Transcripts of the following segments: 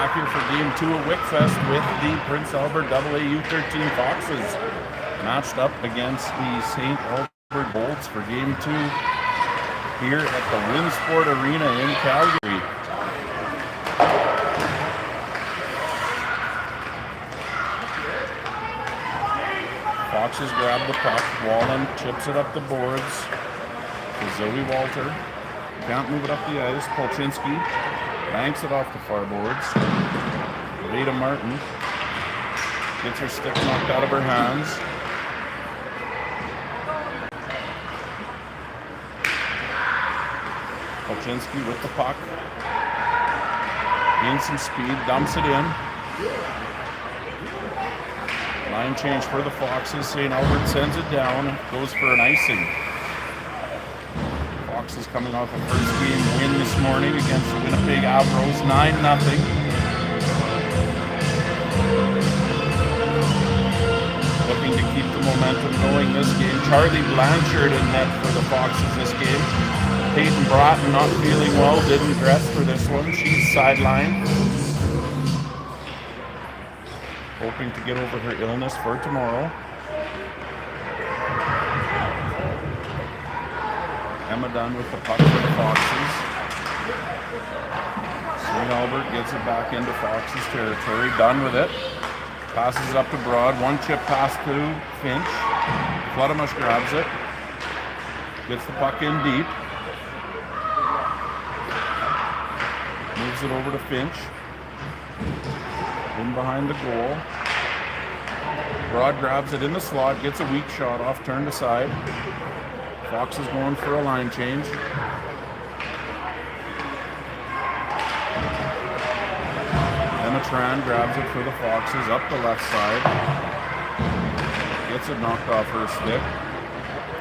back here for Game 2 of Wickfest with the Prince Albert AA U13 Foxes matched up against the St. Albert Bolts for Game 2 here at the Winsport Arena in Calgary. Foxes grab the puck. Wallen chips it up the boards to Zoe Walter. Can't move it up the ice. Polchinski banks it off the far boards. Veda Martin gets her stick knocked out of her hands. Polchinski with the puck. Gains some speed, dumps it in. Line change for the Foxes. St. Albert sends it down, goes for an icing. Foxes coming off a first game win this morning against the Winnipeg Avros, 9-0. Looking to keep the momentum going this game. Charlie Blanchard in net for the Foxes this game. Peyton Broughton not feeling well, didn't dress for this one. She's sidelined. Hoping to get over her illness for tomorrow. Emma Dunn with the puck for the Foxes. St. Albert gets it back into Foxes territory. Dunn with it. Passes it up to Broad. One chip pass to Finch. Fluttermush grabs it. Gets the puck in deep. Moves it over to Finch. In behind the goal. Broad grabs it in the slot. Gets a weak shot off. Turned aside. Fox is going for a line change. Emma Tran grabs it for the Foxes up the left side. Gets it knocked off her stick.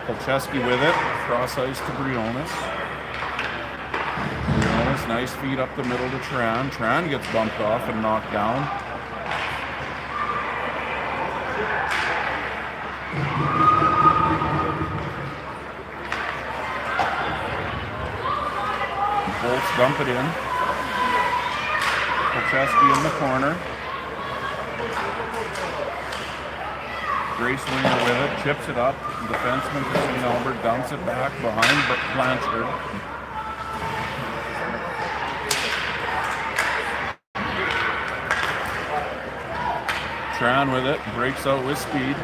Polcheski with it. Cross ice to Briones. Briones, nice feed up the middle to Tran. Tran gets bumped off and knocked down. Bolts dump it in. Polcheski in the corner. Grace Winger with it, chips it up. Defenseman for St. Albert dumps it back behind Blanchard. Tran with it, breaks out with speed.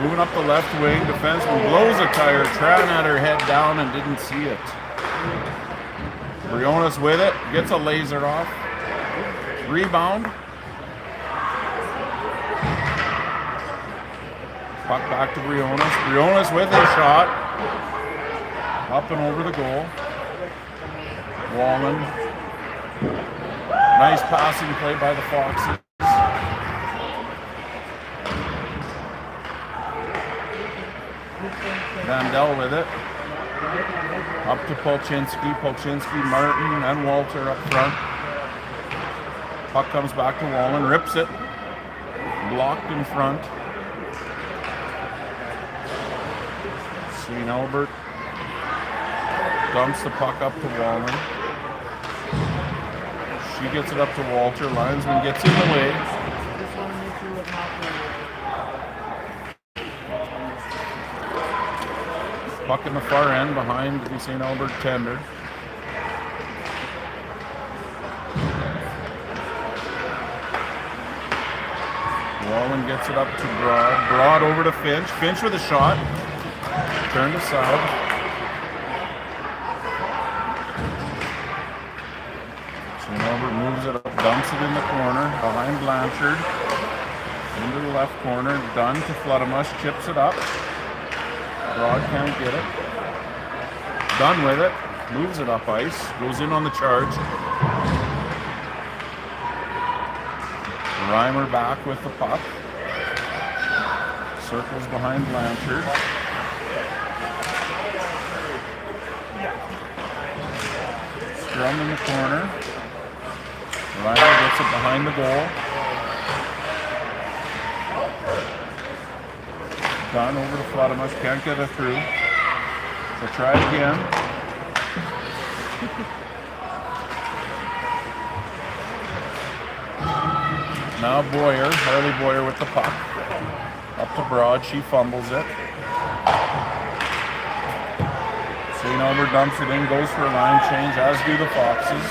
Moving up the left wing, defenseman blows a tire. Tran had her head down and didn't see it. Briones with it, gets a laser off. Rebound. Puck back to Briones. Briones with a shot. Up and over the goal. Wallen. Nice passing play by the Foxes. Vandell with it. Up to Polchinski, Martin, and Walter up front. Puck comes back to Wallen, rips it. Blocked in front. St. Albert dumps the puck up to Wallen. She gets it up to Walter. Linesman gets in the way. Puck in the far end behind the St. Albert tender. Wallen gets it up to Broad. Broad over to Finch. Finch with a shot. Turned aside. St. Albert moves it up, dumps it in the corner behind Blanchard. Into the left corner. Dunn to Fluttermush. Chips it up. Broad can't get it. Dunn with it. Moves it up ice. Goes in on the charge. Reimer back with the puck. Circles behind Blanchard. Scrum in the corner. Reimer gets it behind the goal. Dunn over to Fluttermush, can't get it through. So try it again. Now Boyer, Harley Boyer with the puck. Up to Broad, she fumbles it. St. Albert dumps it in, goes for a line change, as do the Foxes.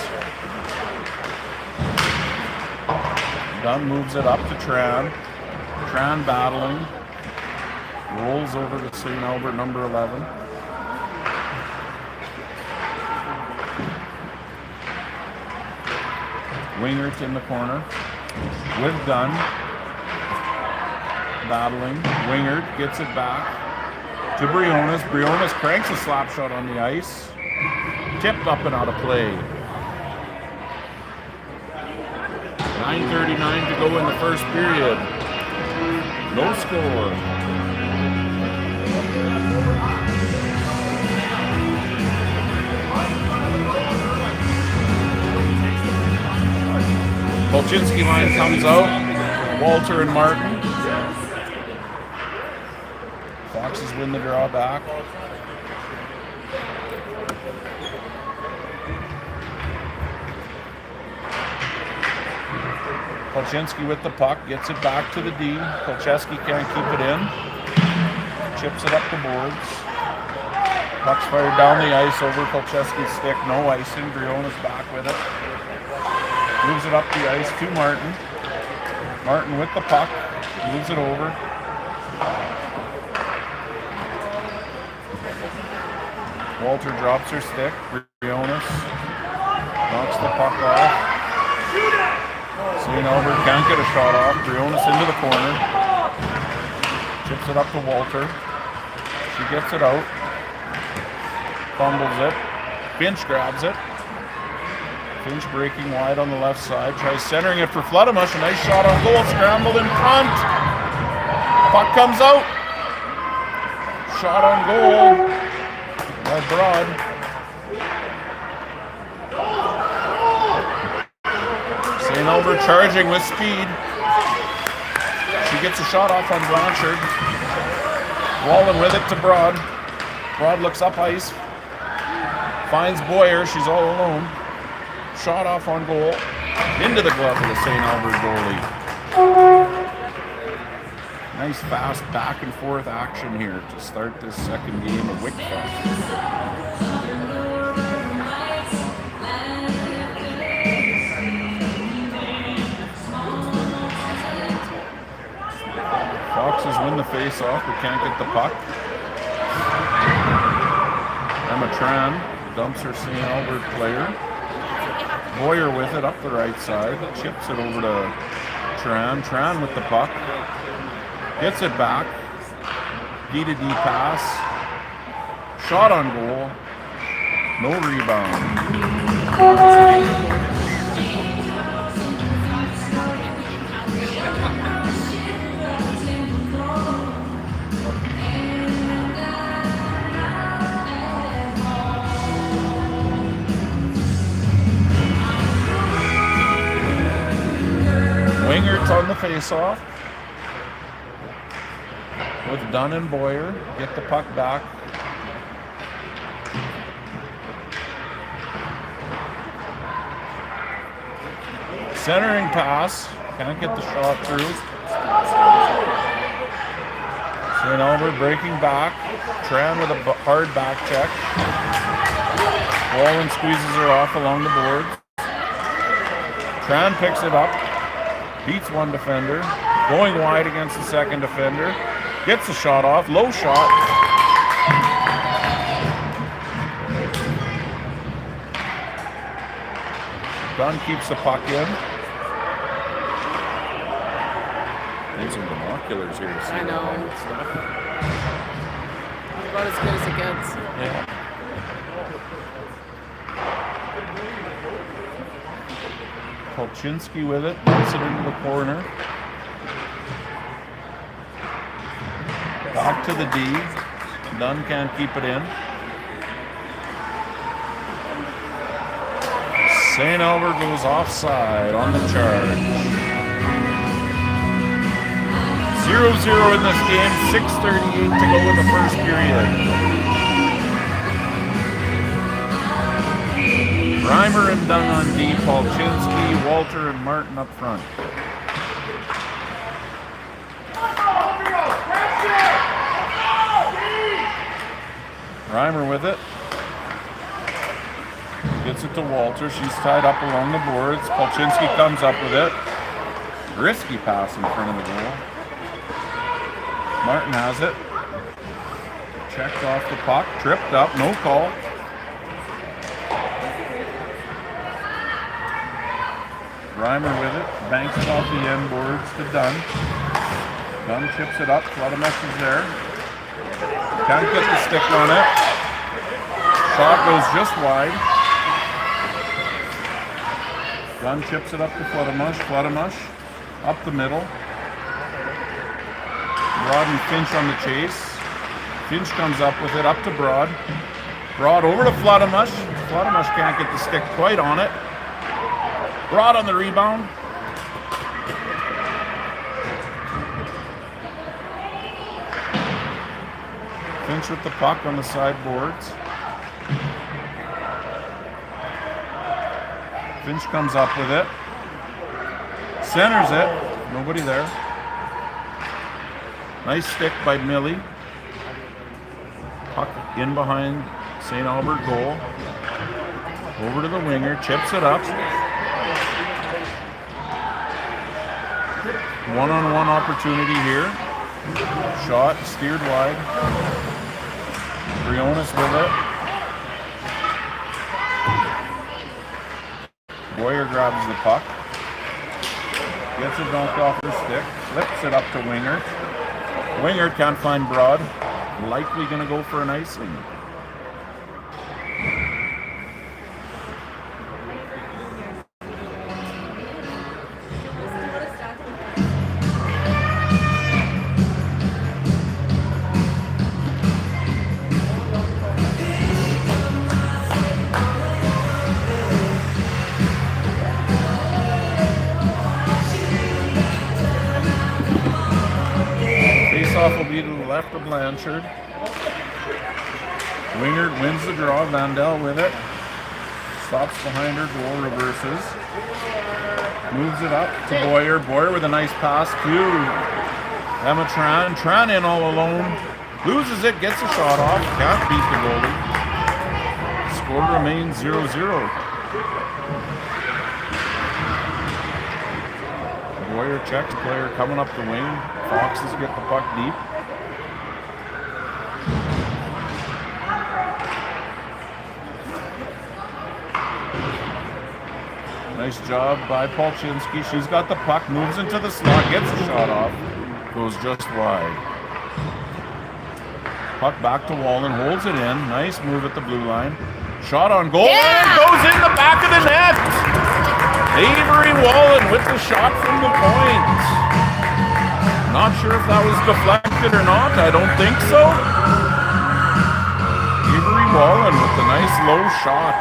Dunn moves it up to Tran. Tran battling. Rolls over to St. Albert, number 11. Wingert in the corner with Dunn. Battling. Wingert gets it back to Briones. Briones cranks a slap shot on the ice. Tipped up and out of play. 9:39 to go in the first period. No score. Polchinski line comes out. Walter and Martin. Foxes win the draw back. Polchinski with the puck, gets it back to the D. Polcheski can't keep it in. Chips it up the boards. Puck's fired down the ice over Polcheski's stick. No icing. Briones back with it. Moves it up the ice to Martin. Martin with the puck. Moves it over. Walter drops her stick. Briones knocks the puck off. St. Albert can't get a shot off. Briones into the corner. Chips it up to Walter. She gets it out. Fumbles it. Finch grabs it. Finch breaking wide on the left side. Tries centering it for Fluttermush. A nice shot on goal. Scrambled in front. Puck comes out. Shot on goal by Broad. St. Albert charging with speed. She gets a shot off on Blanchard. Wallen with it to Broad. Broad looks up ice. Finds Boyer. She's all alone. Shot off on goal. Into the glove of the St. Albert goalie. Nice fast back and forth action here to start this second game of Wickfest. Foxes win the face-off, but can't get the puck. Emma Tran dumps her St. Albert player. Boyer with it up the right side. Chips it over to Tran. Tran with the puck. Gets it back. D-to-D pass. Shot on goal. No rebound. Wingert's on the face-off. With Dunn and Boyer. Get the puck back. Centering pass. Can't get the shot through. St. Albert breaking back. Tran with a hard back check. Wallen squeezes her off along the boards. Tran picks it up. Beats one defender. Going wide against the second defender. Gets the shot off. Low shot. Dunn keeps the puck in. Need some binoculars here to see. I know. Stuff. About as good as it gets. Yeah. Polchinski with it. Puts it into the corner. Back to the D. Dunn can't keep it in. St. Albert goes offside on the charge. 0-0 in this game. 6:38 to go in the first period. Reimer and Dunn on D. Polchinski, Walter and Martin up front. Reimer with it. Gets it to Walter. She's tied up along the boards. Polchinski comes up with it. Risky pass in front of the goal. Martin has it. Checked off the puck. Tripped up. No call. Reimer with it. Banks it off the end boards to Dunn. Dunn chips it up. Fluttermush is there. Can't get the stick on it. Shot goes just wide. Dunn chips it up to Fluttermush. Fluttermush up the middle. Broad and Finch on the chase. Finch comes up with it, up to Broad. Broad over to Fluttermush. Fluttermush can't get the stick quite on it. Broad on the rebound. Finch with the puck on the sideboards. Finch comes up with it. Centers it. Nobody there. Nice stick by Millie. Puck in behind St. Albert goal. Over to the winger. Chips it up. One-on-one opportunity here. Shot. Steered wide. Briones with it. Boyer grabs the puck. Gets it knocked off her stick. Flips it up to Wingert. Wingert can't find Broad. Likely going to go for an icing. Will be to the left of Blanchard. Wingert wins the draw. Vandell with it. Stops behind her goal. Reverses. Moves it up to Boyer. Boyer with a nice pass to Emma Tran. Tran in all alone. Loses it. Gets a shot off. Can't beat the goalie. Score remains 0-0. Boyer checks. Player coming up the wing. Foxes get the puck deep. Nice job by Polchinski. She's got the puck, moves into the slot, gets a shot off, goes just wide. Puck back to Wallen, holds it in. Nice move at the blue line. Shot on goal, and goes in the back of the net. Avery Wallen with the shot from the point. Not sure if that was deflected or not. I don't think so. Avery Wallen with the nice low shot.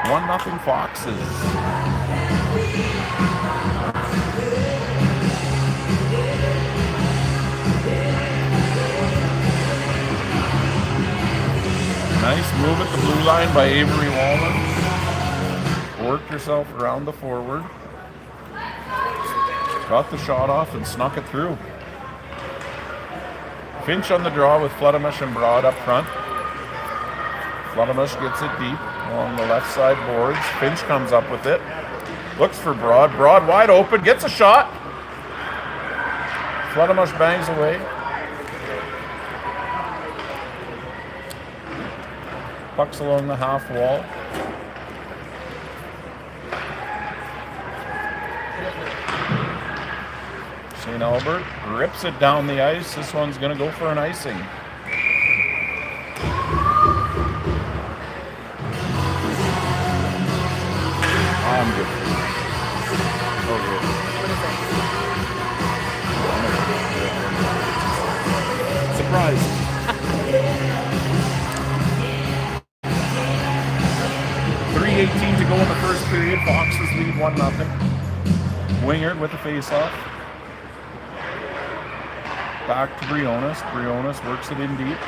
1-0 Foxes. Nice move at the blue line by Avery Wallen. Worked herself around the forward. Got the shot off and snuck it through. Finch on the draw with Fluttermush and Broad up front. Fluttermush gets it deep along the left side boards. Finch comes up with it. Looks for Broad. Broad wide open. Gets a shot. Fluttermush bangs away. Puck's along the half wall. St. Albert rips it down the ice. This one's going to go for an icing. I'm good. Okay. What is it? Surprise. 3:18 to go in the first period. Foxes lead 1-0. Wingard with the face-off. Back to Briones. Briones works it in deep.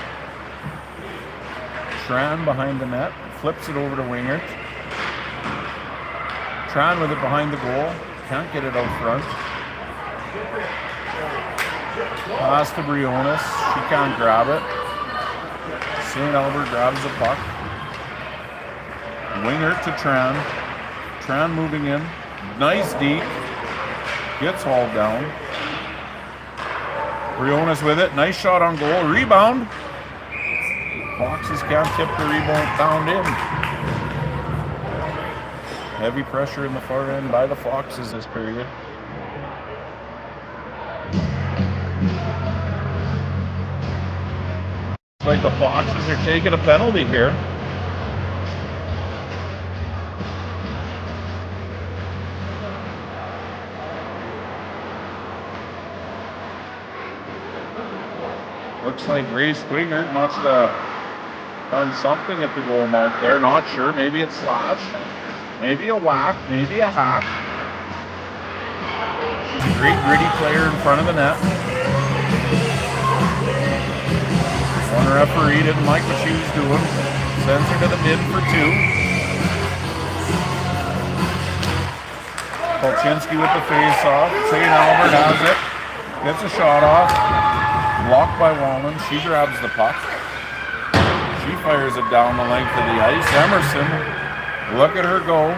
Tran behind the net. Flips it over to Wingert. Tran with it behind the goal. Can't get it out front. Pass to Briones. She can't grab it. St. Albert grabs the puck. Winger to Tran. Tran moving in. Nice deep. Gets hauled down. Briones with it. Nice shot on goal. Rebound. Foxes can't tip the rebound in. Heavy pressure in the far end by the Foxes this period. Looks like the Foxes are taking a penalty here. Looks like Ray Swigert must have done something at the goal mouth there. Not sure. Maybe it's slash. Maybe a whack. Maybe a hack. Great gritty player in front of the net. One referee didn't like what she was doing. Sends her to the mid for 2. Polchinski with the face-off. St. Albert has it. Gets a shot off. Blocked by Wallen. She grabs the puck. She fires it down the length of the ice. Emerson, look at her go.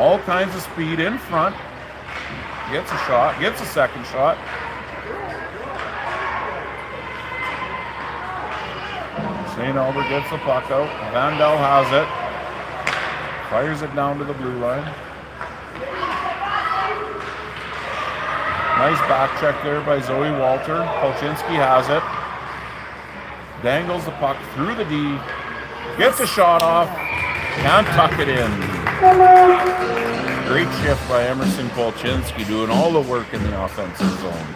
All kinds of speed in front. Gets a shot. Gets a second shot. St. Albert gets the puck out. Vandal has it. Fires it down to the blue line. Nice back check there by Zoe Walter. Polchinski has it. Dangles the puck through the D. Gets a shot off. Can't tuck it in. Great shift by Emerson Polchinski, doing all the work in the offensive zone.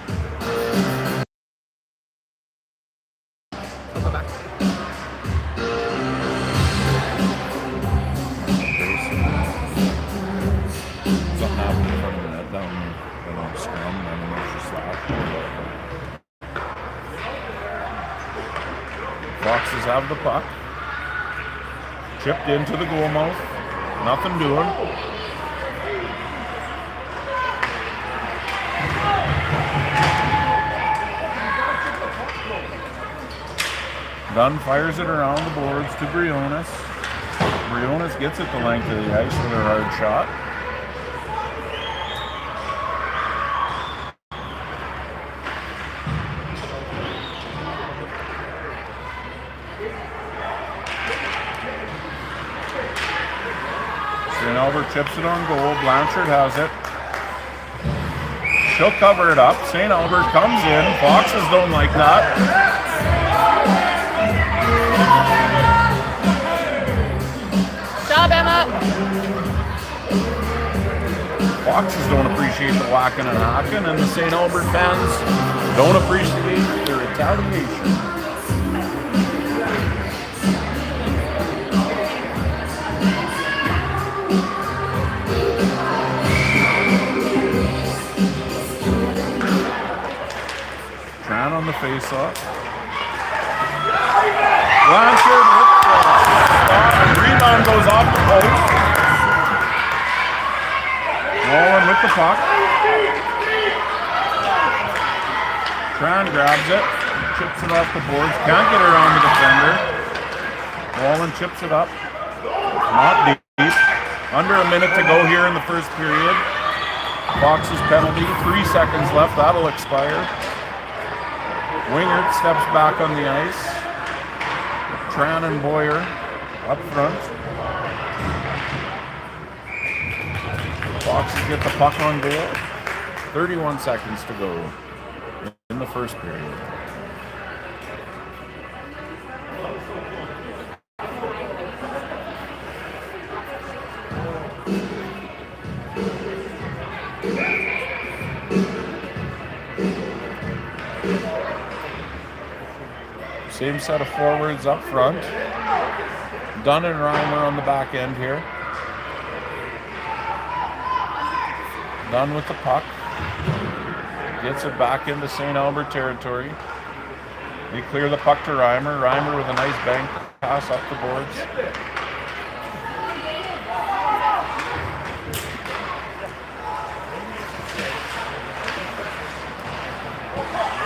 Something happened in front of the net down on scrum. I don't know if she slapped or what. Foxes have the puck. Chipped into the goal mouth. Nothing doing. Dunn fires it around the boards to Briones. Briones gets it the length of the ice with a hard shot. St. Albert chips it on goal. Blanchard has it. She'll cover it up. St. Albert comes in. Foxes don't like that. Job, Emma. Foxes don't appreciate the whacking and hacking, and the St. Albert fans don't appreciate their retaliation. Tran on the face-off. Blanchard with the rebound goes off the post. Wallen with the puck. Tran grabs it, chips it off the boards. Can't get around the defender. Wallen chips it up. Not deep. Under a minute to go here in the first period. Foxes penalty. 3 seconds left. That'll expire. Wingert steps back on the ice. Tran and Boyer up front. Foxes get the puck on goal. 31 seconds to go in the first period. Same set of forwards up front. Dunn and Reimer on the back end here. Dunn with the puck. Gets it back into St. Albert territory. They clear the puck to Reimer. Reimer with a nice bank pass up the boards.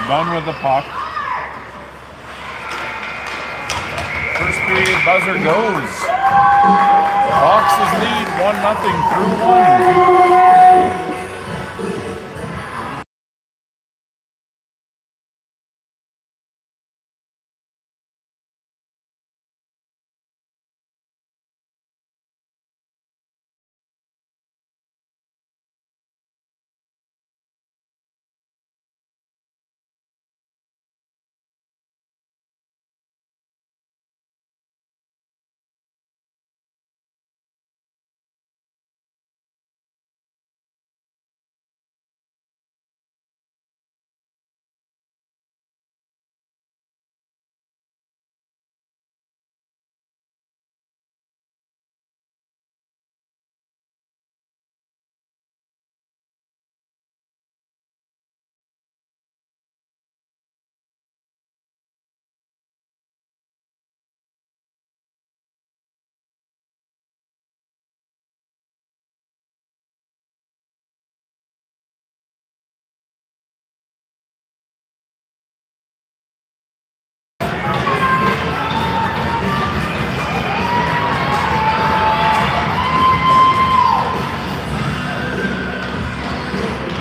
Dunn with the puck. period buzzer goes. Foxes lead 1-0 through 1.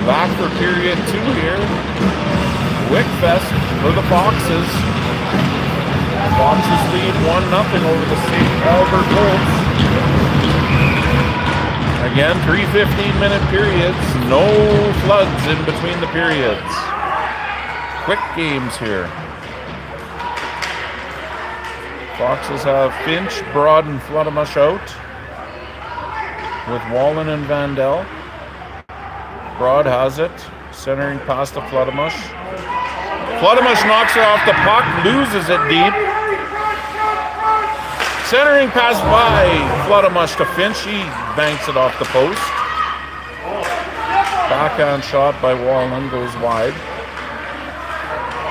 Back for period 2 here. Wickfest for the Foxes. Foxes lead 1-0 over the St. Albert Wolves. Again, 3 15-minute periods. No floods in between the periods. Quick games here. Foxes have Finch, Broad, and Fluttermush out, with Wallen and Vandell. Broad has it, centering past the Fluttermush. Fluttermush knocks it off the puck, loses it deep. Centering pass by Fluttermush to Finch, he banks it off the post. Backhand shot by Wallen goes wide.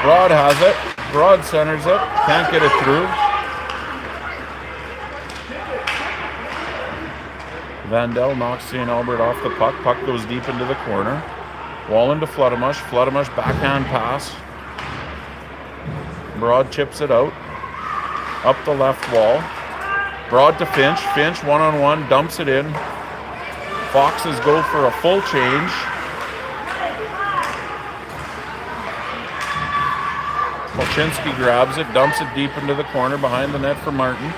Broad has it, Broad centers it, can't get it through. Vandell knocks St. Albert off the puck. Puck goes deep into the corner. Wallen to Fluttermush. Fluttermush backhand pass. Broad chips it out. Up the left wall. Broad to Finch. Finch one-on-one. Dumps it in. Foxes go for a full change. Polchinski grabs it. Dumps it deep into the corner behind the net for Martin.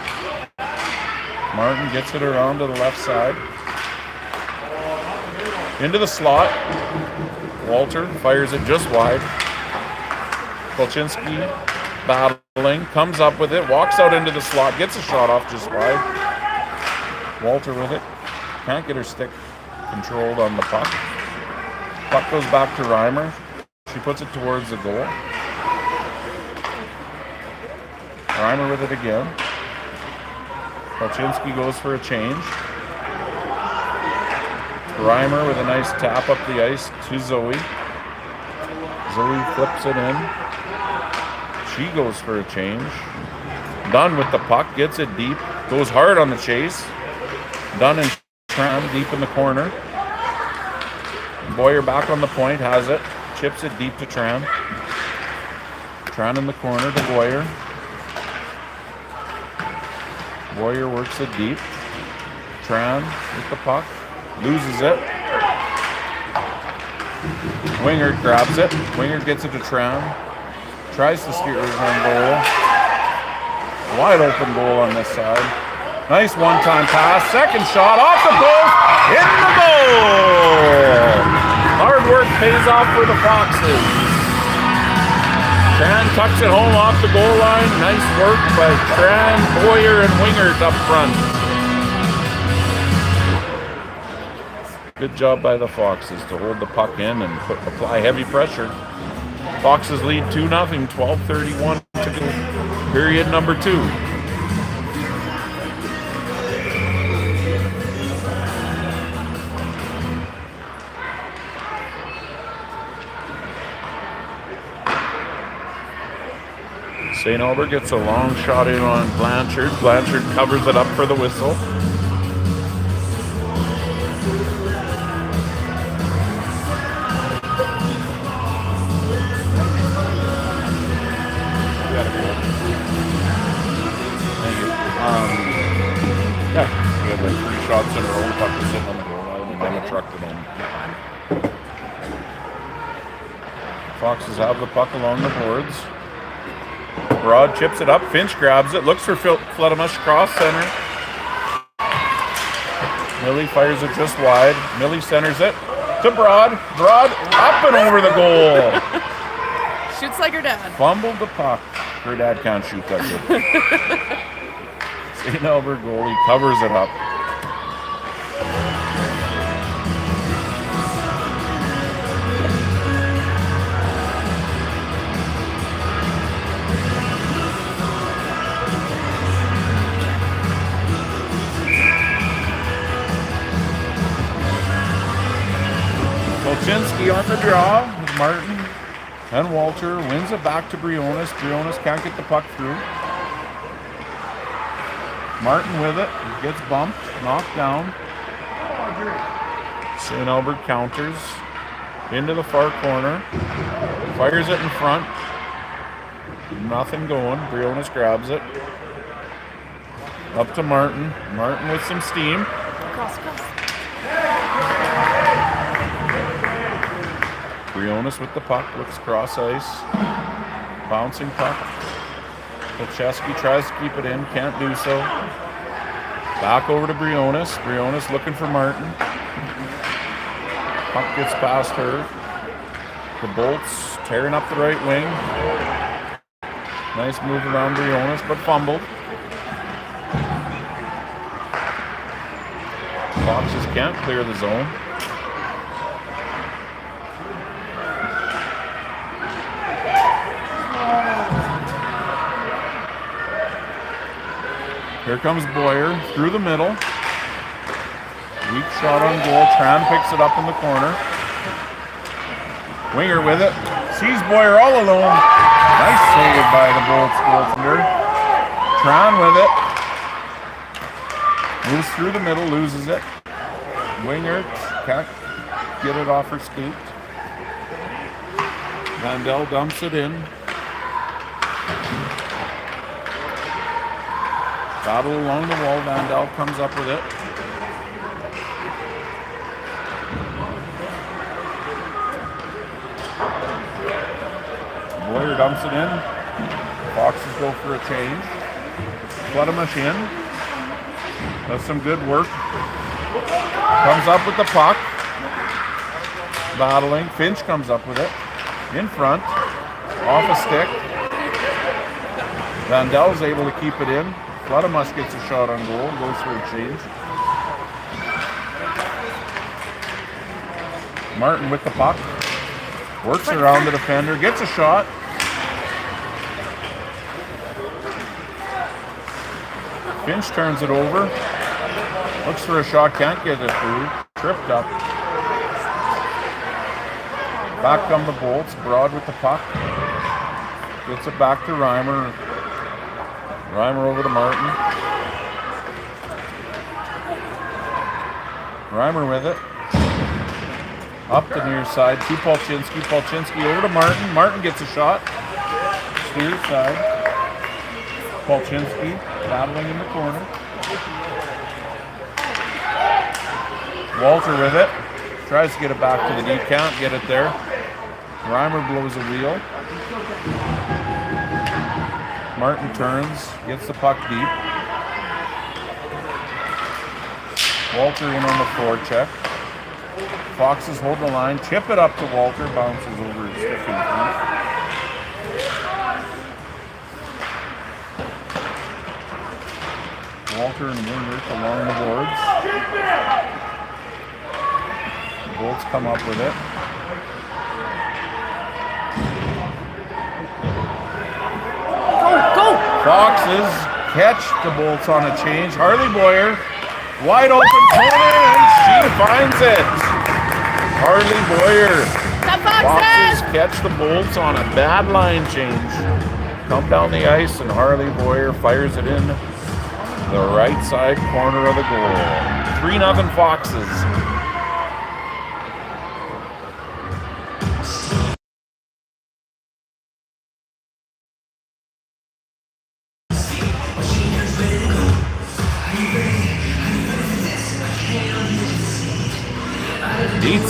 Martin gets it around to the left side. Into the slot. Walter fires it just wide. Polchinski battling, comes up with it, walks out into the slot, gets a shot off just wide. Walter with it. Can't get her stick controlled on the puck. Puck goes back to Reimer. She puts it towards the goal. Reimer with it again. Polchinski goes for a change. Reimer with a nice tap up the ice to Zoe. Zoe flips it in. She goes for a change. Dunn with the puck, gets it deep, goes hard on the chase. Dunn and Tran deep in the corner. Boyer back on the point, has it. Chips it deep to Tran. Tran in the corner to Boyer. Boyer works it deep. Tran with the puck. Loses it. Wingert grabs it. Wingert gets it to Tran. Tries to steer it on goal. Wide open goal on this side. Nice one-time pass. Second shot off the post. In the goal! Hard work pays off for the Foxes. Tran tucks it home off the goal line. Nice work by Tran, Boyer, and Wingert up front. Good job by the Foxes to hold the puck in and apply heavy pressure. Foxes lead 2-0, 12:31 to go. Period number 2. St. Albert gets a long shot in on Blanchard. Blanchard covers it up for the whistle. Thank you. Foxes have the puck along the boards. Broad chips it up. Finch grabs it. Looks for Fletimush cross center. Millie fires it just wide. Millie centers it to Broad. Broad up and over the goal. Shoots like her dad. Fumbled the puck. Her dad can't shoot that good. St. Albert goalie covers it up. Kolchinski on the draw. Martin and Walter wins it back to Briones. Briones can't get the puck through. Martin with it. He gets bumped. Knocked down. St. Albert counters. Into the far corner. Fires it in front. Nothing going. Briones grabs it. Up to Martin. Martin with some steam. Cross. Briones with the puck, looks cross ice. Bouncing puck. Kolcheski tries to keep it in, can't do so. Back over to Briones. Briones looking for Martin. Puck gets past her. The Bolts tearing up the right wing. Nice move around Briones, but fumbled. Foxes can't clear the zone. Here comes Boyer through the middle. Weak shot on goal. Tran picks it up in the corner. Winger with it. Sees Boyer all alone. Nice save by the Bolts goaltender. Tran with it. Moves through the middle, loses it. Winger can't get it off her skate. Vandell dumps it in. Battle along the wall. Vandell comes up with it. Boyer dumps it in. Foxes go for a change. Fletimush in. Does some good work. Comes up with the puck. Battling. Finch comes up with it. In front. Off a stick. Vandell's able to keep it in. Fletimush gets a shot on goal. Goes for a change. Martin with the puck. Works around the defender. Gets a shot. Finch turns it over. Looks for a shot. Can't get it through. Tripped up. Back come the Bolts. Broad with the puck. Gets it back to Reimer. Reimer over to Martin. Reimer with it. Up the near side to Polchinski. Polchinski over to Martin. Martin gets a shot. Steer side. Polchinski battling in the corner. Walter with it. Tries to get it back to the D. Can't get it there. Reimer blows a wheel. Martin turns, gets the puck deep. Walter in on the forecheck. Foxes hold the line, chip it up to Walter, bounces over his stick in front. Walter and Wingert along the boards. The Bolts come up with it. Foxes catch the Bolts on a change. Harley Boyer, wide open corner, and she finds it. Harley Boyer. Foxes catch the Bolts on a bad line change. Come down the ice, and Harley Boyer fires it in the right side corner of the goal. 3-0 Foxes.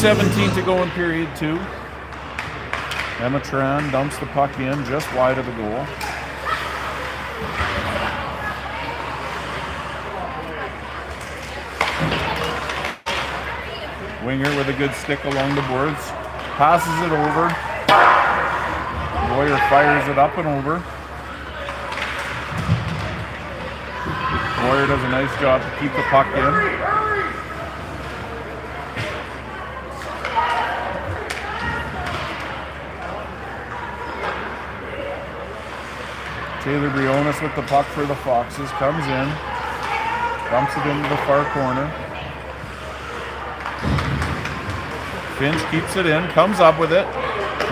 8:17 to go in period 2. Emma Tran dumps the puck in just wide of the goal. Winger with a good stick along the boards. Passes it over. Boyer fires it up and over. Boyer does a nice job to keep the puck in. Taylor Briones with the puck for the Foxes. Comes in. Dumps it into the far corner. Finch keeps it in. Comes up with it.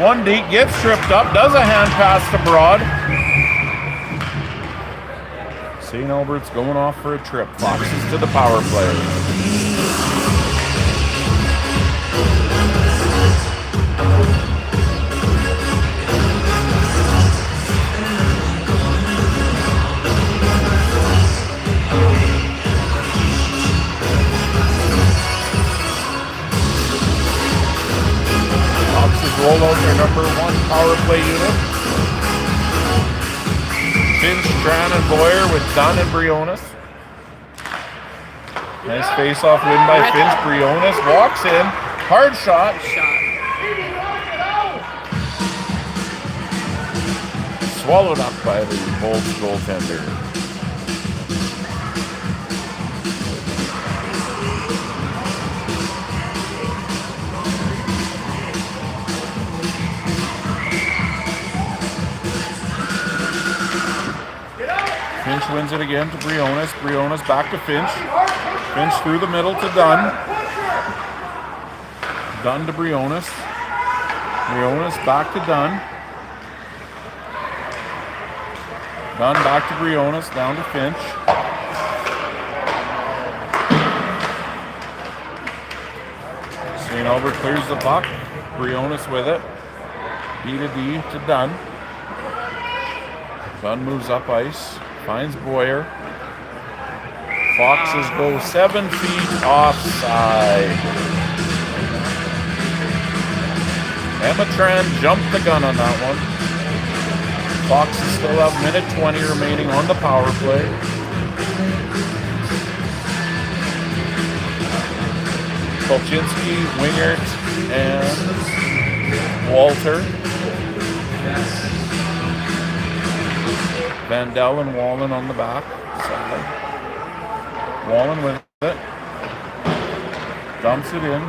One deep. Gets tripped up. Does a hand pass to Broad. St. Albert's going off for a trip. Foxes to the power play. Roll out their number 1 power play unit. Finch, Tran, and Boyer with Dunn and Briones. Nice face-off win by Finch. Briones walks in. Hard shot. Swallowed up by the Bolts goaltender. Finch wins it again to Briones. Briones back to Finch. Finch through the middle to Dunn. Dunn to Briones. Briones back to Dunn. Dunn back to Briones. Down to Finch. St. Albert clears the puck. Briones with it. D to D to Dunn. Dunn moves up ice. Finds Boyer. Foxes go 7 feet offside. Emma Tran jumped the gun on that one. Foxes still have minute 20 remaining on the power play. Kolchinski, Wingert, and Walter. Vandell and Wallen on the back side. Wallen with it. Dumps it in.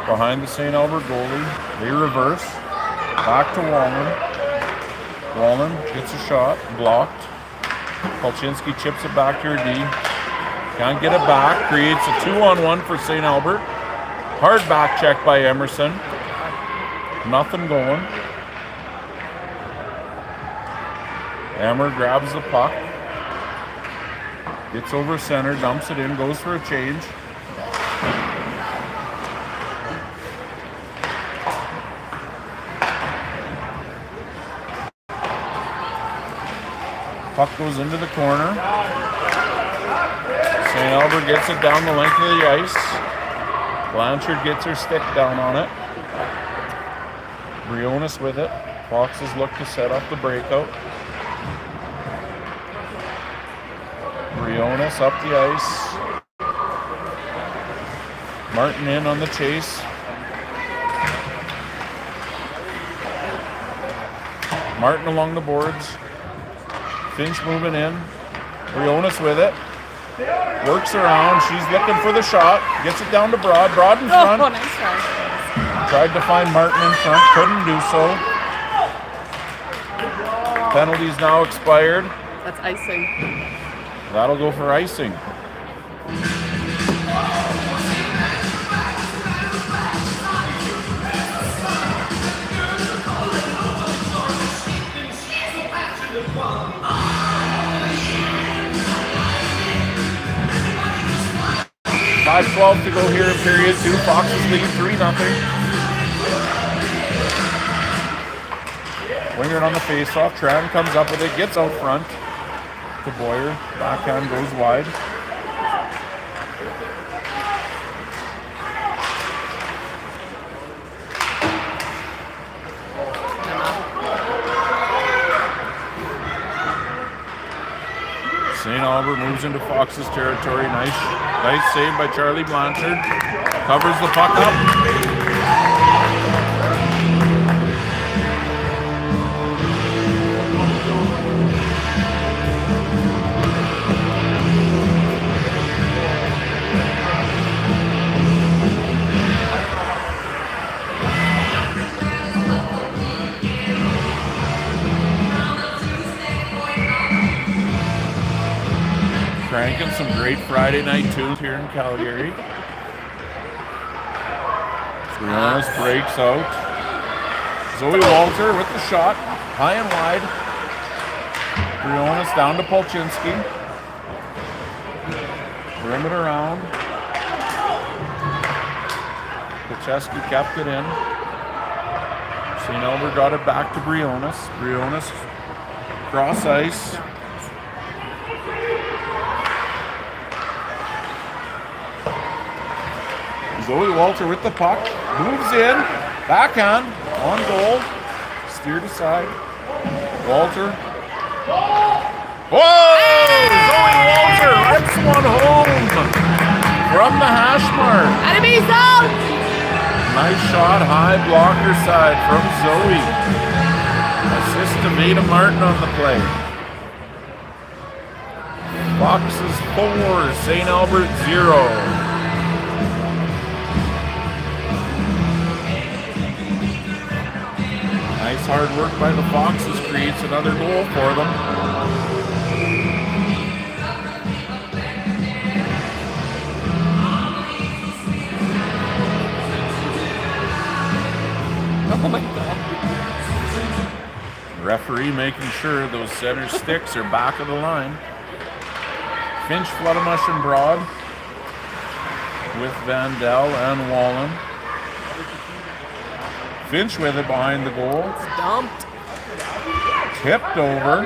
Behind the St. Albert goalie. They reverse. Back to Wallen. Wallen gets a shot. Blocked. Kolchinski chips it back to her D. Can't get it back. Creates a 2-on-1 for St. Albert. Hard back check by Emerson. Nothing going. Hammer grabs the puck, gets over center, dumps it in, goes for a change. Puck goes into the corner. St. Albert gets it down the length of the ice. Blanchard gets her stick down on it. Briones with it. Foxes look to set up the breakout. Briones up the ice. Martin in on the chase. Martin along the boards. Finch moving in. Briones with it. Works around. She's looking for the shot. Gets it down to Broad. Broad in front. Oh, nice try. Tried to find Martin in front. Couldn't do so. Penalties now expired. That's icing. That'll go for icing. .5:12 to go here in period 2. Foxes lead 3-0. Winger on the faceoff. Tran comes up with it. Gets out front to Boyer. Backhand goes wide. St. Albert moves into Foxes territory. Nice save by Charlie Blanchard. Covers the puck up. Cranking some great Friday night tunes here in Calgary. Briones breaks out. Zoe Walter with the shot. High and wide. Briones down to Polchinski. Rim it around. Polcheski kept it in. St. Albert got it back to Briones. Briones cross ice. Zoe Walter with the puck, moves in, backhand, on goal, steered aside. Walter. Whoa! Zoe Walter rips one home from the hash mark. Enemies out! Nice shot, high blocker side from Zoe. Assist to Veda Martin on the play. Foxes 4, St. Albert 0. Nice hard work by the Foxes creates another goal for them. Oh my God. Referee making sure those center sticks are back of the line. Finch, Fluttermush, and Broad with Vandell and Wallen. Finch with it behind the goal. It's dumped. Tipped over.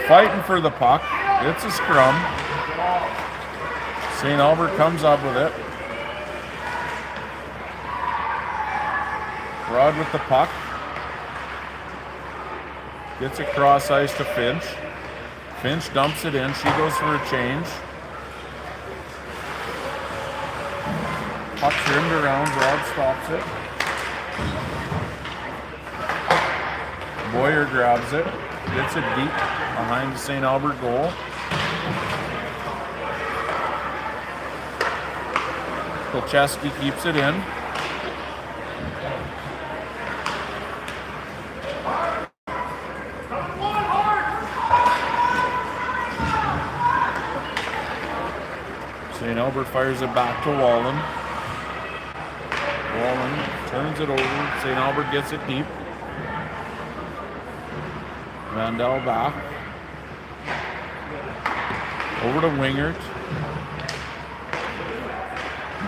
Fighting for the puck. It's a scrum. St. Albert comes up with it. Broad with the puck. Gets a cross ice to Finch. Finch dumps it in. She goes for a change. Puck turned around, Broad stops it. Boyer grabs it, gets it deep behind the St. Albert goal. Polcheski keeps it in. St. Albert fires it back to Wallen. Wallen turns it over. St. Albert gets it deep. Vandell back. Over to Wingert.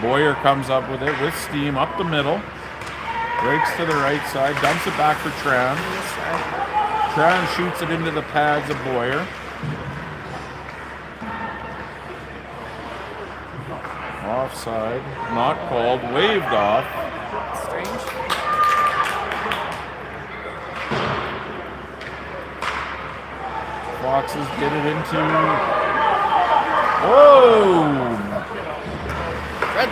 Boyer comes up with it with steam up the middle. Breaks to the right side. Dumps it back for Tran. Tran shoots it into the pads of Boyer. Offside. Not called. Waved off. Strange. Foxes get it into. Whoa! Red.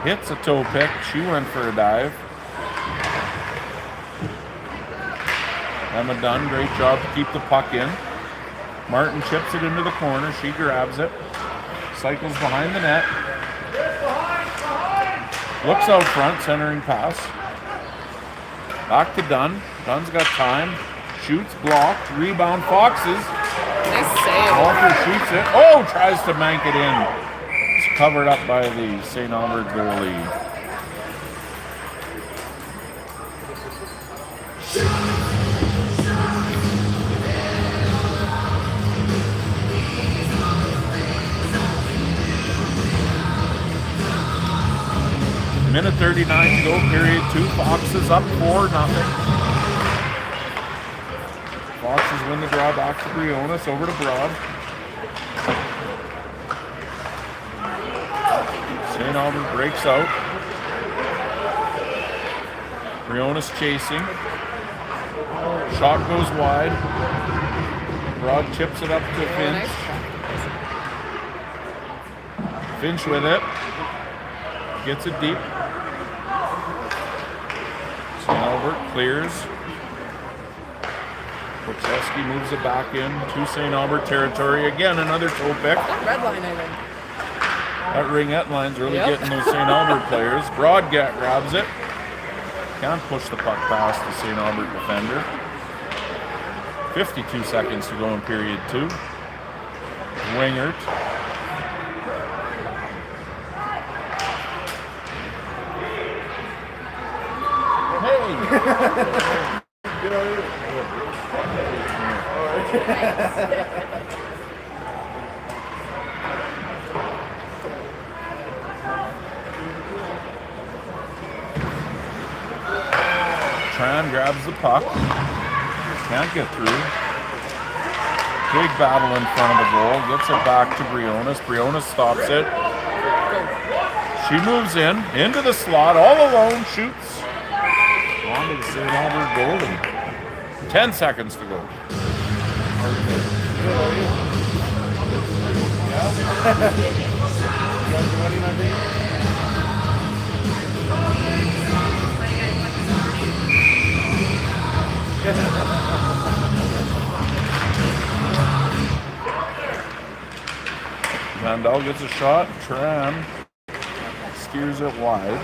Hits a toe pick. She went for a dive. Emma Dunn, great job to keep the puck in. Martin chips it into the corner. She grabs it. Cycles behind the net. Looks out front, centering pass. Back to Dunn. Dunn's got time. Shoots, blocked. Rebound, Foxes. Nice save. Walter shoots it. Oh, tries to bank it in. It's covered up by the St. Albert goalie. Minute 39 to go, period 2. Foxes up 4-0. Foxes win the draw back to Briones, over to Broad. St. Albert breaks out. Briones chasing. Shot goes wide. Broad chips it up to Oh, Finch. nice try. Finch with it. Gets it deep. St. Albert clears. Wachowski moves it back in to St. Albert territory. Again, another toe pick. That red line, I think. That ringette line's really Yep. getting those St. Albert players. Broadgat grabs it. Can't push the puck past the St. Albert defender. 52 seconds to go in period 2. Wingert. Hey! Tran grabs the puck. Can't get through. Big battle in front of the goal. Gets it back to Briones. Briones stops it. She moves into the slot, all alone, shoots. On to the St. Albert goal. And 10 seconds to go. Mandel gets a shot. Tran steers it wide.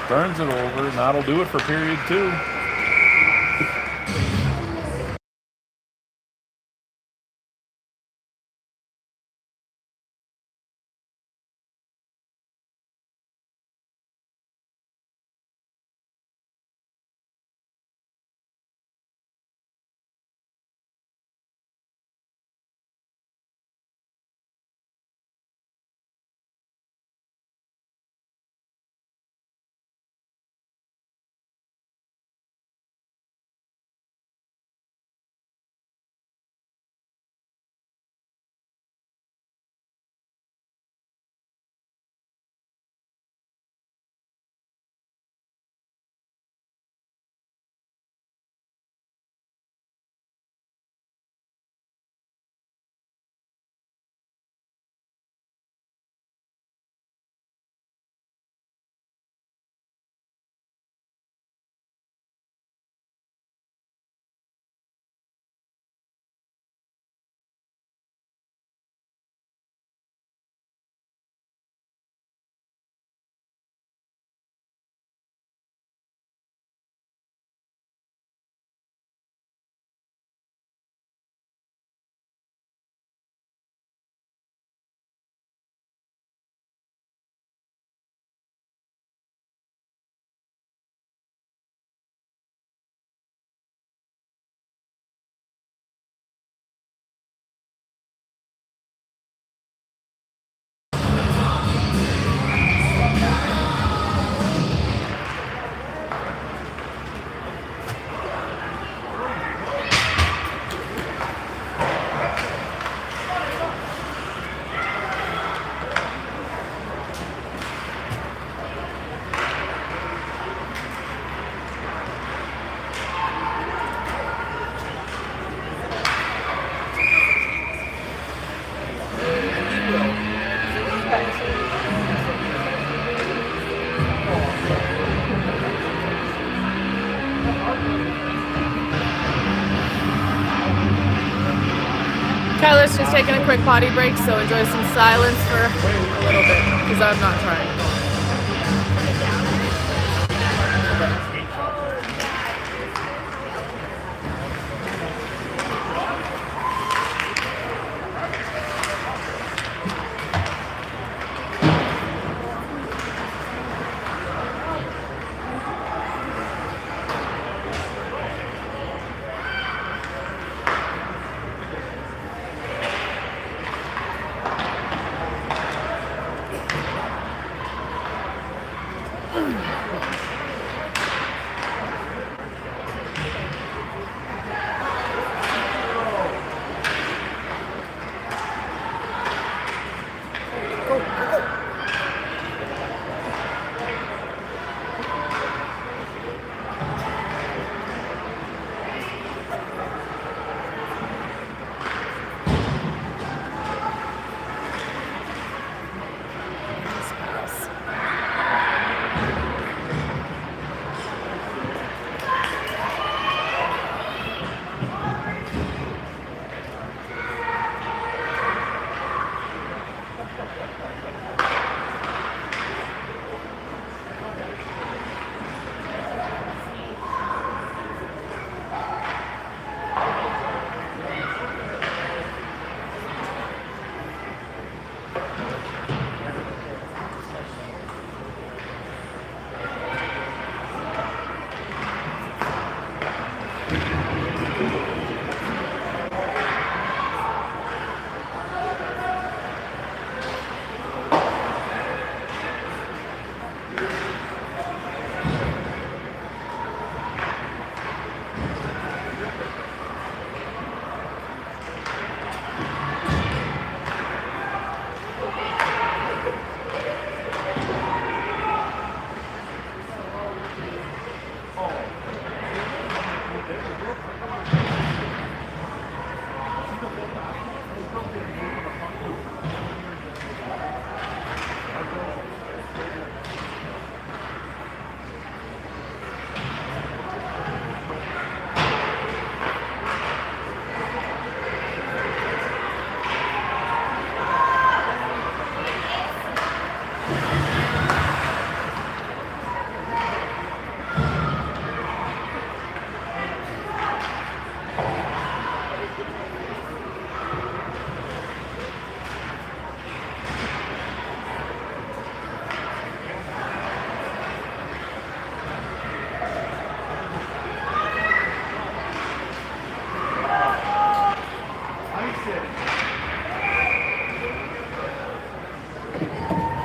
Turns it over, and that'll do it for period 2. Kyler's just taking a quick potty break, so enjoy some silence for a little bit, because I'm not trying.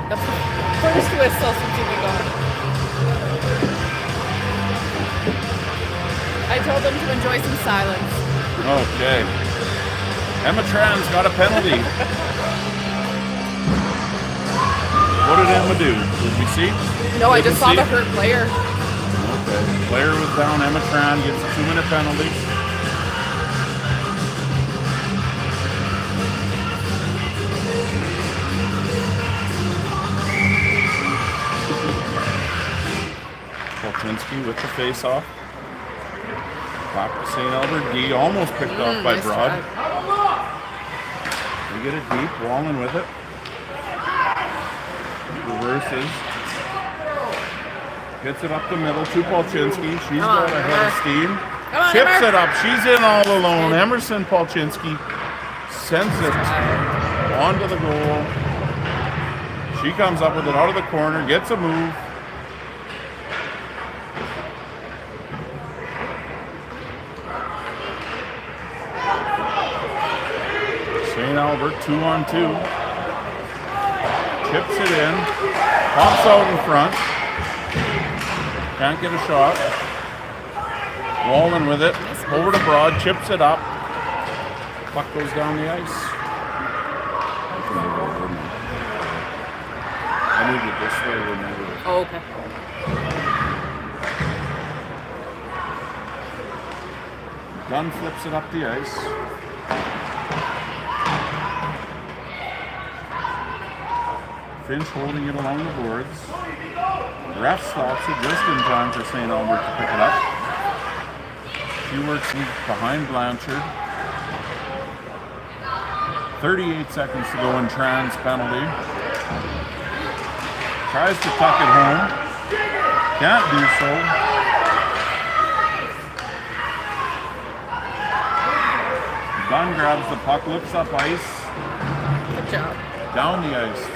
The first whistle since you've been gone. I told them to enjoy some silence. Okay. Emma Tran's got a penalty. What did Emma do? Did we see? No, I Didn't just saw see? the hurt player. Okay. Player was down. Emma Tran gets a 2-minute penalty. Polchinski with the face-off. Back to St. Albert D. Almost picked off by Nice Broad. try. They get it deep. Wallen with it. Reverses. Gets it up the middle to Polchinski. She's Come on, got a head of Emma. steam. Come on, Chips Emma. it up. She's in all alone. Emerson Polchinski sends it onto the goal. She comes up with it out of the corner. Gets a move. St. Albert 2-on-2. Chips it in. Pops out in front. Can't get a shot. Wallen with it. Over to Broad. Chips it up. Puck goes down the ice. I moved it this way. They moved it. Oh, okay. Gunn flips it up the ice. Finch holding it along the boards. Ref stops it just in time for St. Albert to pick it up. She works behind Blanchard. 38 seconds to go in Tran's penalty. Tries to tuck it home. Can't do so. Dunn grabs the puck, looks up ice. Good job. Down the ice.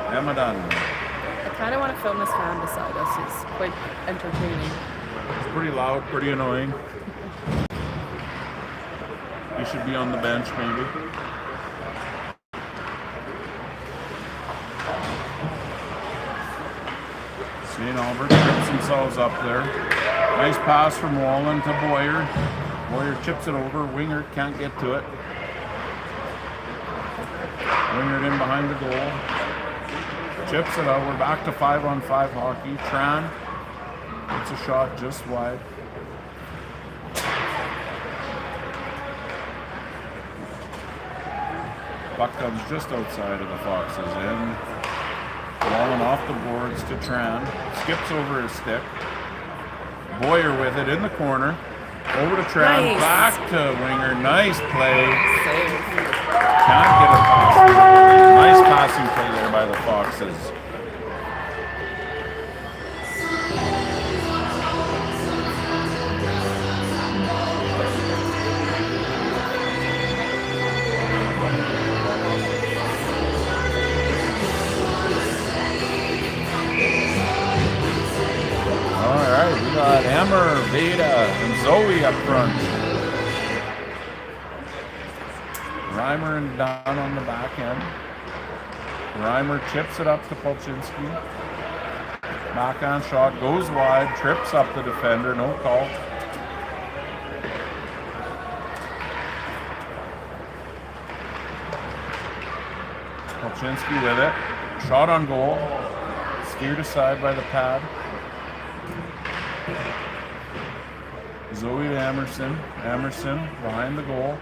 Emma Dunn. I kind of want to film this fan beside us. He's quite entertaining. It's pretty loud, pretty annoying. He should be on the bench, maybe. St. Albert trips themselves up there. Nice pass from Wallen to Boyer. Boyer chips it over. Wingert can't get to it. Wingert in behind the goal. Chips it out. We're back to 5-on-5 hockey. Tran gets a shot just wide. Puck comes just outside of the Foxes in. Wallen off the boards to Tran. Skips over his stick. Boyer with it in the corner. Over to Tran. Nice. Back to Winger. Nice play. Save. Can't get it past. Nice passing play there by the Foxes. Alright, we got Emmer, Veda, and Zoe up front. Reimer and Don on the back end. Reimer chips it up to Polchinski. Backhand shot goes wide, trips up the defender, no call. Polchinski with it. Shot on goal. Steered aside by the pad. Zoe to Emerson. Emerson behind the goal.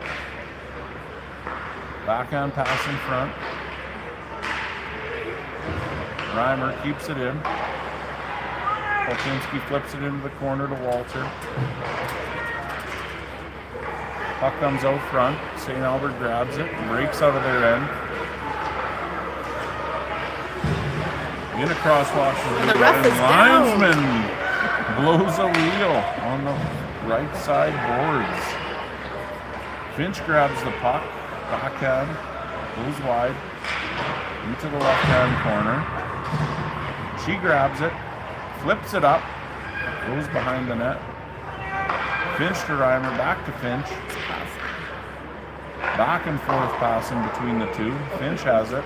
Backhand pass in front. Reimer keeps it in. Polchinski flips it into the corner to Walter. Puck comes out front. St. Albert grabs it, breaks out of their end. In a crosswalk. And the ref is down. Linesman blows a wheel on the right side boards. Finch grabs the puck. Backhand. Goes wide. Into the left-hand corner. She grabs it. Flips it up. Goes behind the net. Finch to Reimer. Back to Finch. Back and forth passing between the two. Finch has it.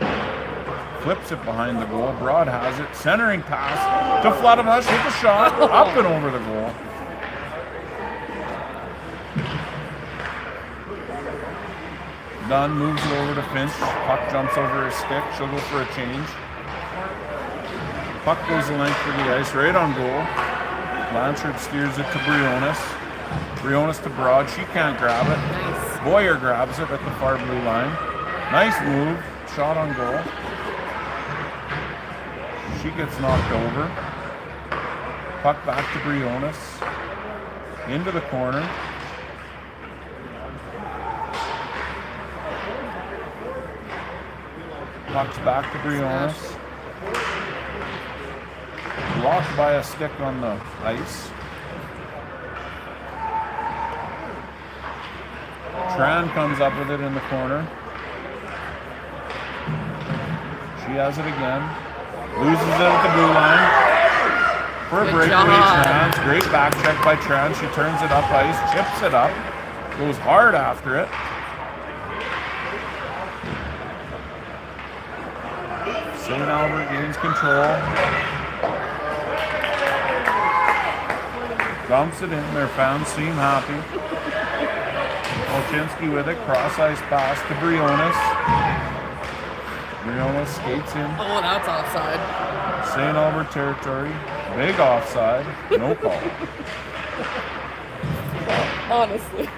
Flips it behind the goal. Broad has it. Centering pass to Vladimish with a shot. Up and over the goal. Dunn moves it over to Finch. Puck jumps over his stick. She'll go for a change. Puck goes the length of the ice, right on goal. Blanchard steers it to Briones. Briones to Broad. She can't grab it. Nice. Boyer grabs it at the far blue line. Nice move. Shot on goal. She gets knocked over. Puck back to Briones. Into the corner. Puck's back to Briones. Blocked by a stick on the ice. Tran comes up with it in the corner. She has it again. Loses it at the blue line. For a breakaway chance. Great back check by Tran. She turns it up ice, chips it up, goes hard after it. St. Albert gains control. Dumps it in. Their fans seem happy. Olchinski with it. Cross ice pass to Briones. Briones skates in. Oh, that's offside. St. Albert territory. Big offside. No call. Honestly.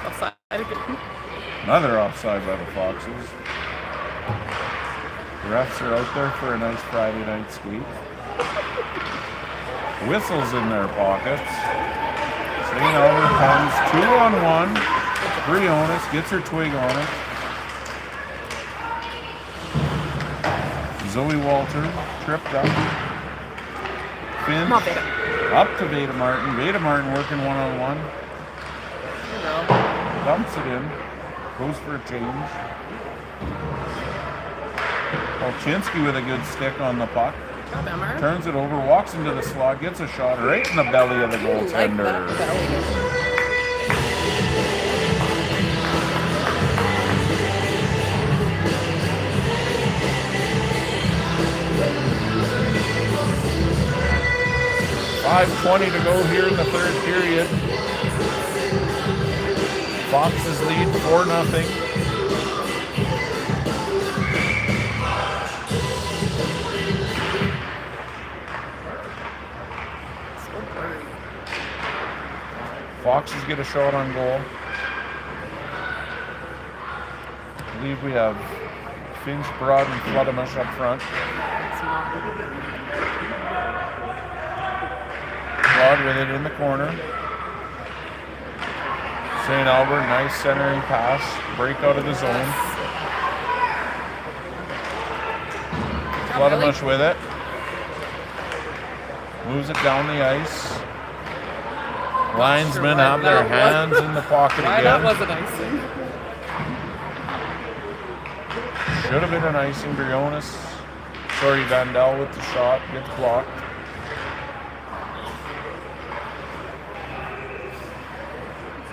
Offside again. Another offside by the Foxes. The refs are out there for a nice Friday night skate. Whistles in their pockets. St. Albert comes 2-on-1. Briones gets her twig on it. Zoe Walter tripped up. Finch up to Veda Martin. Veda Martin working 1-on-1. Dumps it in. Goes for a change. Olchinski with a good stick on the puck. Turns it over, walks into the slot, gets a shot right in the belly of the goaltender. .5:20 to go here in the third period. Foxes lead 4-0. Foxes get a shot on goal. I believe we have Finch, Broad, and Vladimish up front. Broad with it in the corner. St. Albert, nice centering pass. Break out of the zone. Vladimish with it. Moves it down the ice. Linesmen have their hands in the pocket again. That wasn't icing. Should have been an icing. Briones. Sorry, Vandal with the shot. Gets blocked.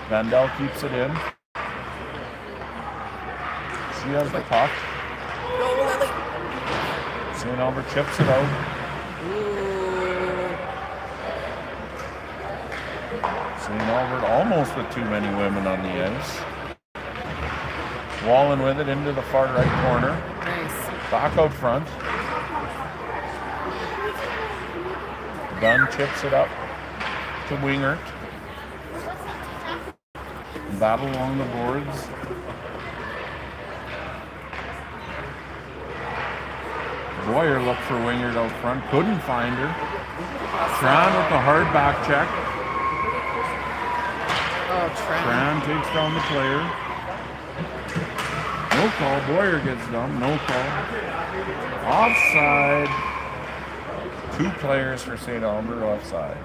Vandal keeps it in. She has the puck. Go, Lily. St. Albert chips it out. St. Albert almost with too many women on the ice. Wallen with it into the far right corner. Nice. Back out front. Dunn chips it up to Wingert. Battle along the boards. Boyer looked for Wingert out front. Couldn't find her. Tran with the hard back check. Oh, Tran. Tran takes down the player. No call. Boyer gets done. No call. Offside. 2 players for St. Albert offside.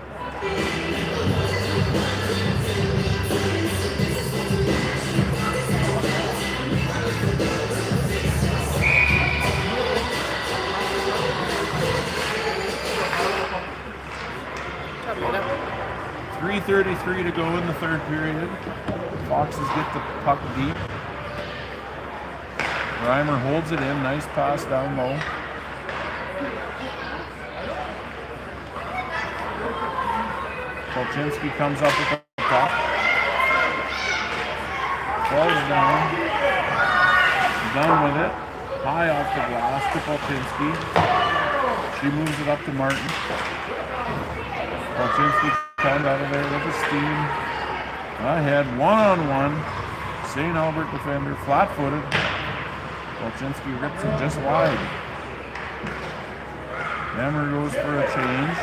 Copy that. 3:33 to go in the third period. Foxes get the puck deep. Reimer holds it in. Nice pass down low. Polchinski comes up with the puck. Falls down. Done with it. High off the glass to Polchinski. She moves it up to Martin. Polchinski comes out of there with a steam. Ahead, one-on-one. St. Albert defender, flat-footed. Polchinski rips it just wide. Hammer goes for a change.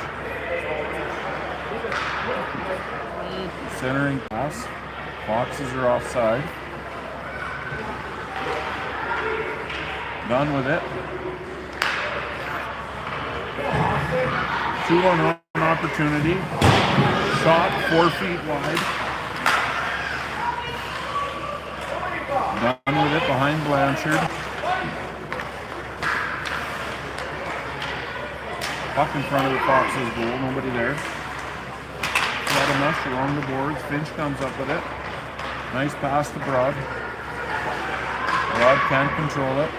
Centering pass. Foxes are offside. Done with it. 2-on-1 opportunity. Shot 4 feet wide. Done with it behind Blanchard. Puck in front of the Foxes goal. Nobody there. Mesh along the boards. Finch comes up with it. Nice pass to Broad. Broad can't control it.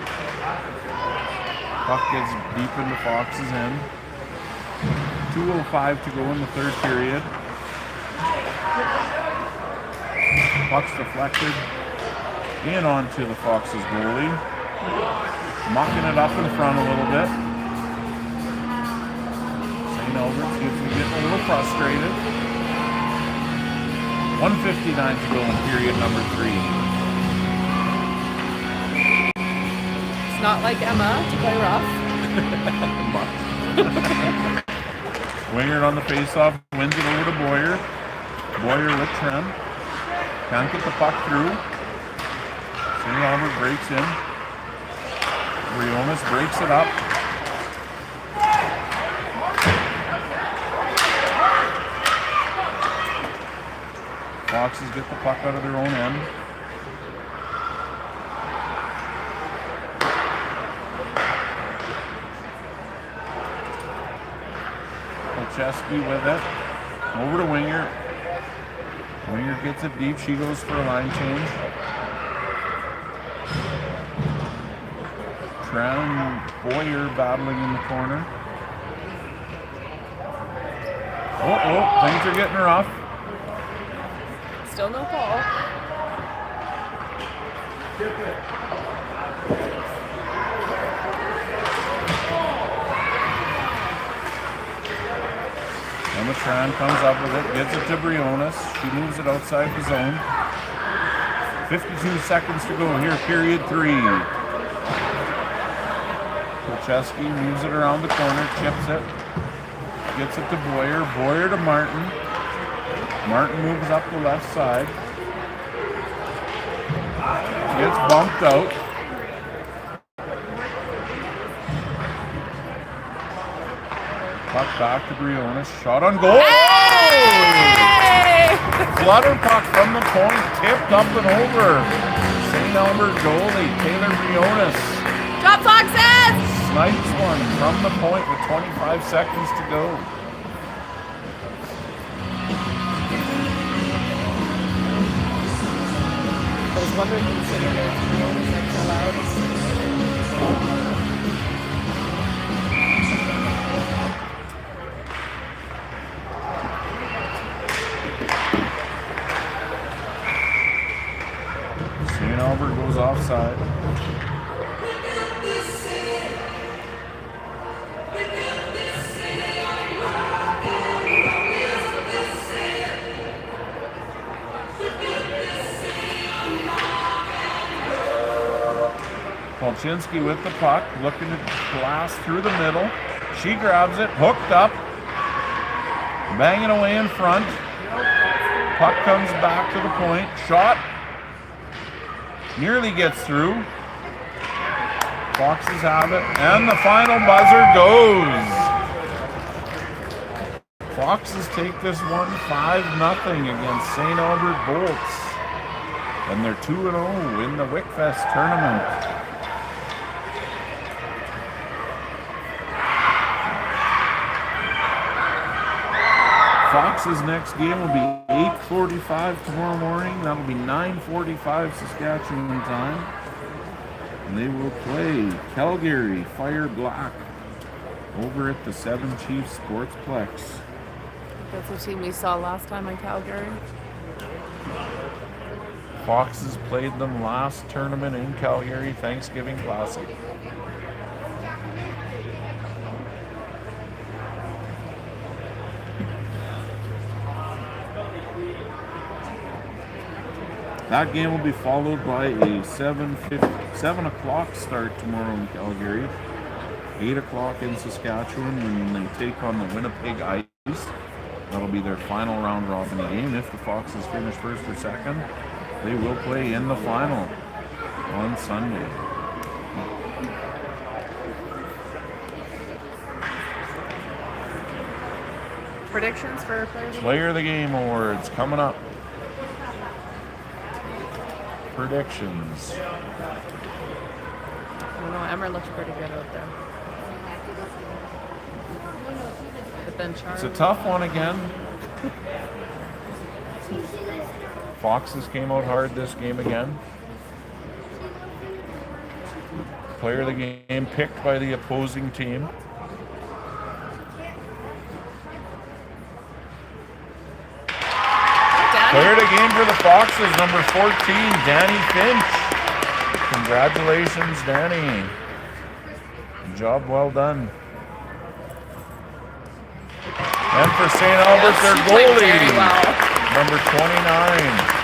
Puck gets deep into Fox's end. 2:05 to go in the third period. Puck's deflected in onto the Foxes goalie. Mucking it up in front a little bit. St. Albert seems to be getting a little frustrated. 1:59 to go in period number 3. It's not like Emma to play rough. Wingard on the faceoff, wins it over to Boyer. Boyer with Trem. Can't get the puck through. St. Albert breaks in. Briones breaks it up. Foxes get the puck out of their own end. Polcheski with it. Over to Winger. Winger gets it deep. She goes for a line change. Tran and Boyer battling in the corner. Oh, things are getting rough. Still no call. And Tran comes up with it, gets it to Briones. She moves it outside the zone. 52 seconds to go here, period 3. Polcheski moves it around the corner, chips it. Gets it to Boyer. Boyer to Martin. Martin moves up the left side. Gets bumped out. Puck back to Briones. Shot on goal. Hey! Flutter puck from the point. Tipped up and over. St. Albert goalie Taylor Briones. Drop Foxes! Snipes one from the point with 25 seconds to go. I was wondering if you said it was like so loud. St. Albert goes offside. Polchinski with the puck, looking to blast through the middle. She grabs it, hooked up, banging away in front. Puck comes back to the point, shot, nearly gets through. Foxes have it, and the final buzzer goes. Foxes take this one 5-0 against St. Albert Bolts. And they're 2-0 in the Wickfest tournament. Fox's next game will be 8:45 tomorrow morning. That'll be 9:45 Saskatchewan time. And they will play Calgary Fire Black over at the Seven Chiefs Sportsplex. That's the team we saw last time in Calgary. Foxes played them last tournament in Calgary, Thanksgiving Classic. That game will be followed by a 7 o'clock start tomorrow in Calgary. 8 o'clock in Saskatchewan when they take on the Winnipeg Ice. That'll be their final round robin game. If the Foxes finish first or second, they will play in the final on Sunday. Predictions for Player of the Game awards coming up. Predictions. I don't know. Emmer looks pretty good out there. But then It's a tough one again. Foxes came out hard this game again. Player of the game picked by the opposing team. Player of the game for the Foxes, number 14, Danny Finch. Congratulations, Danny. Job well done. And for St. Albert, their goalie, number 29.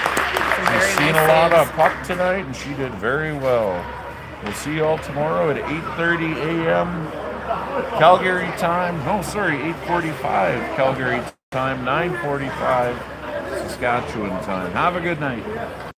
She's seen a lot of puck tonight, and she did very well. We'll see you all tomorrow at 8:30 a.m. Calgary time. No, sorry, 8:45 Calgary time, 9:45 Saskatchewan time. Have a good night.